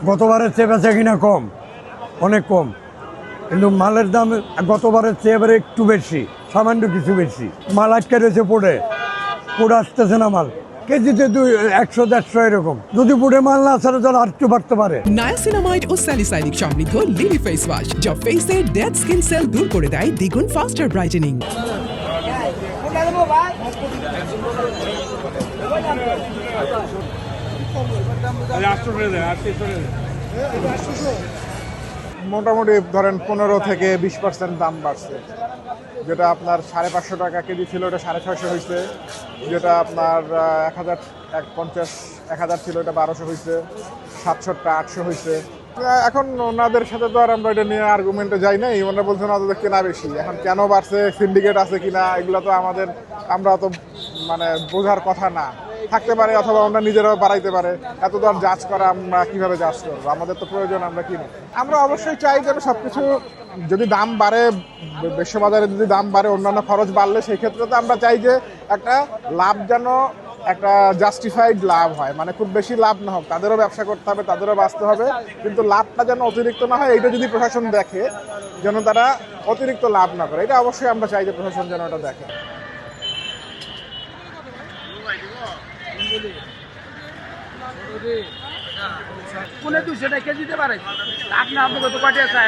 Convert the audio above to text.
গতবারের চেয়ে বেচা কিনা কম, অনেক কম, কিন্তু মালের দাম গতবারের চেয়ে এবারে একটু বেশি, সামান্য কিছু বেশি। মাল আটকে রয়েছে পড়ে আসতেছে না মাল, কেজিতে 100-150 এরকম। যদি পুড়ে মাল না ছাড়ে তাহলে আর একটু বাড়তে পারে। নায়াসিনামাইড ও স্যালিসাইলিক সমৃদ্ধ লিলি ফেস ওয়াশ যা ফেসের ডেড স্কিন সেল দূর করে দেয় দ্বিগুণ ফাস্টার ব্রাইটেনিং। মোটামুটি ধরেন 15 থেকে 20% দাম বাড়ছে। যেটা আপনার 550 টাকা কেজি ছিল ওটা 650 হয়েছে, যেটা আপনার 1050 ছিল এটা 1200 হয়েছে, 700-800 হয়েছে। এখন ওনাদের সাথে তো আর আমরা এটা নিয়ে আর্গুমেন্টে যাই নাই, ওনারা বলছেন ওদের কেনা বেশি। এখন কেন বাড়ছে, সিন্ডিকেট আছে কিনা, এগুলো তো আমরা তো মানে বোঝার কথা না, থাকতে পারে অথবা আমরা নিজেরাও বাড়াইতে পারে। এত তো আর জাজ করা আমরা কিভাবে জাজ করবো, আমাদের তো প্রয়োজন আমরা কিনি। আমরা অবশ্যই চাই যেন সবকিছু যদি দাম বাড়ে, বিশ্ববাজারে যদি দাম বাড়ে, অন্যান্য খরচ বাড়লে সেই ক্ষেত্রে তো আমরা চাই যে একটা লাভ যেন একটা জাস্টিফাইড লাভ হয়, মানে খুব বেশি লাভ না হোক, তাদেরও ব্যবসা করতে হবে, তাদেরও বাঁচতে হবে, কিন্তু লাভটা যেন অতিরিক্ত না হয় এইটা যদি প্রশাসন দেখে, যেন তারা অতিরিক্ত লাভ না করে, এটা অবশ্যই আমরা চাই যে প্রশাসন যেন এটা দেখে। কোনে 200 টাকা দিতে পারে আপনি কত কয়টা চাই